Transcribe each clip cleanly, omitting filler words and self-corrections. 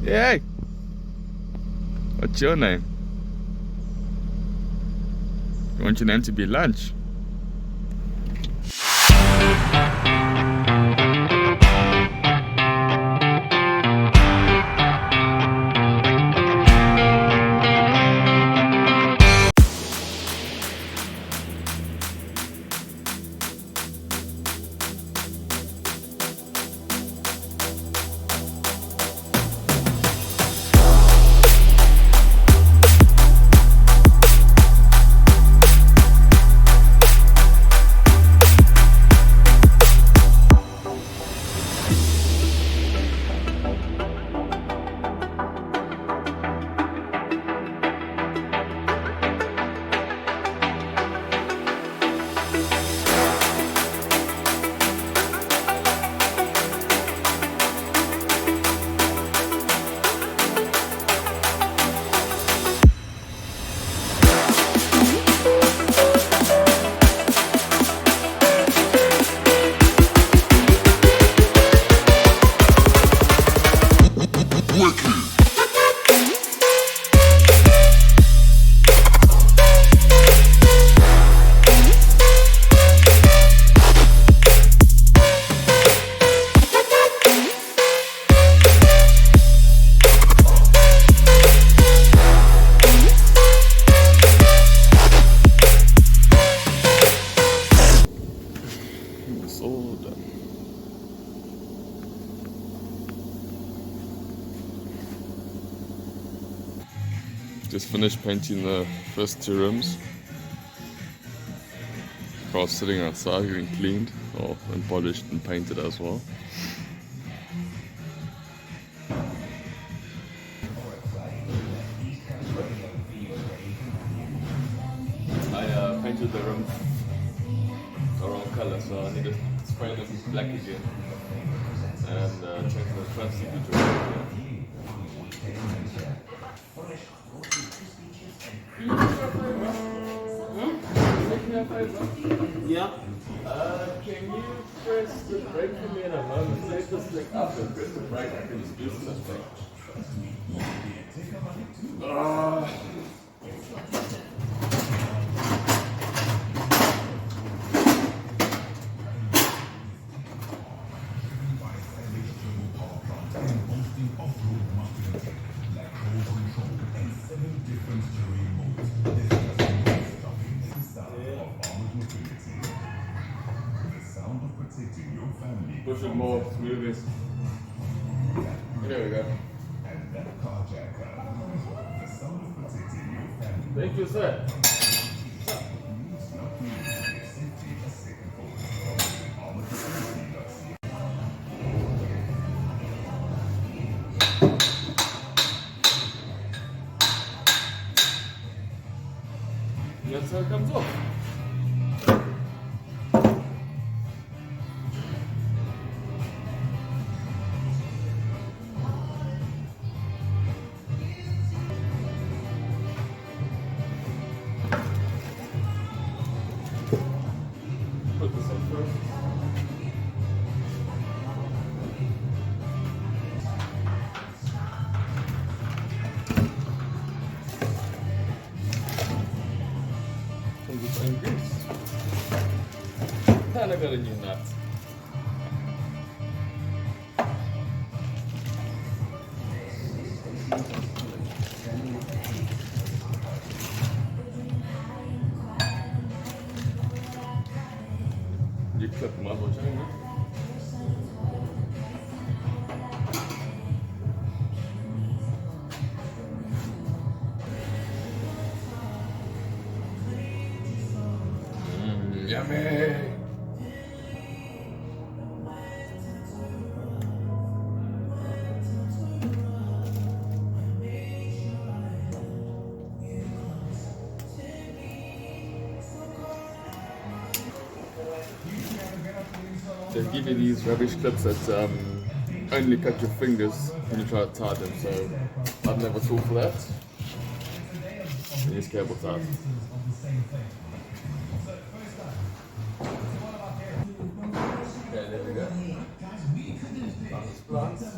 Hey, what's your name? You want your name to be Lunch? It's all done. Just finished painting the first two rooms. Car's sitting outside getting cleaned and polished and painted as well. I painted the room the wrong color, so I need to spray them black again and change the plastic to red. Yeah. Can you press the brake for me in a moment? Take this thing up and press the brake. I can just do something. Push it more, it's moving. There we go. Thank you, sir. That's how it comes off. Put this on first. Comes with some grease. And I got a new nut. You clip them up, what you mean? Yummy! They give you these rubbish clips that only cut your fingers when you try to tie them, so I've never thought for that. Use cable ties. Okay, there we go. Drop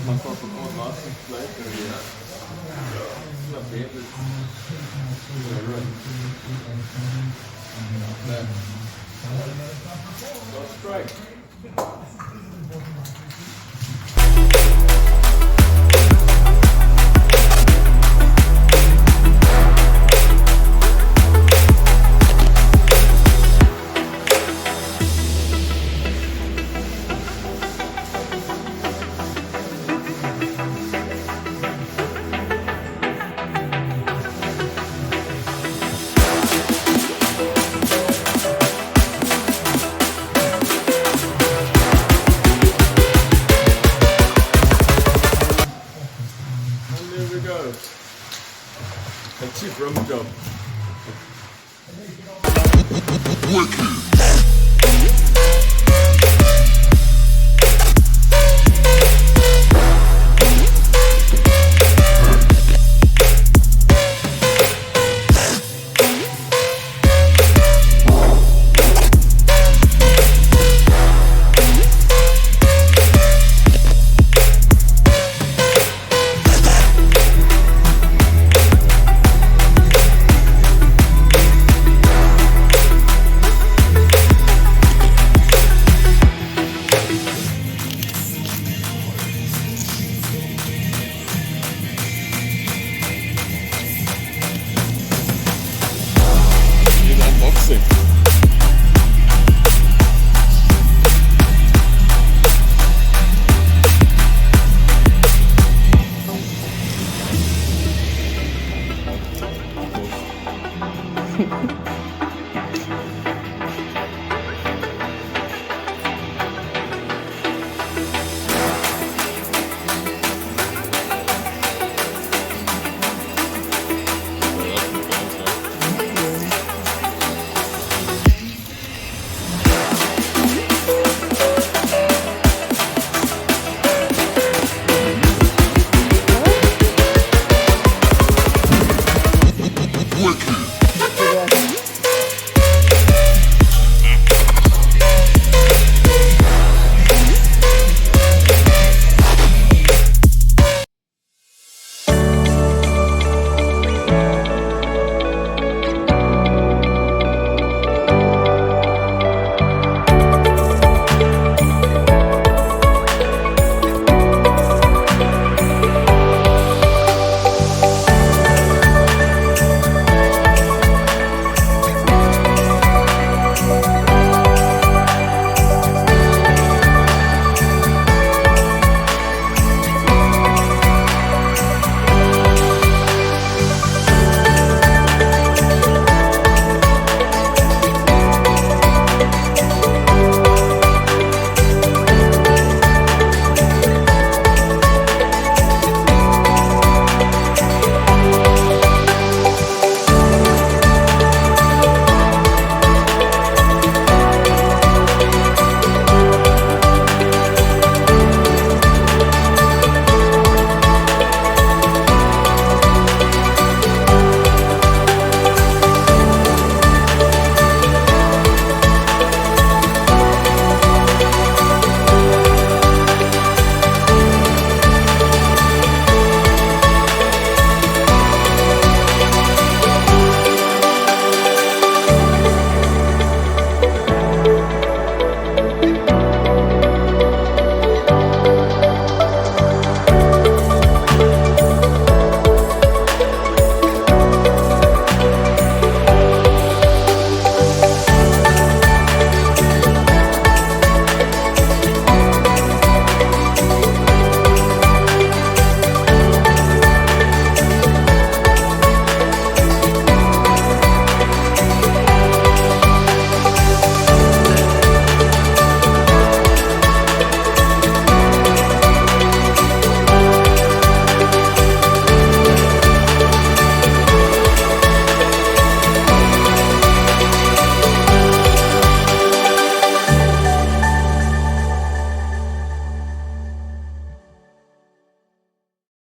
myself a more nasty flavor here. Not bad, it's gonna run. Go straight. And there we go. A cheap rum job. Wicked.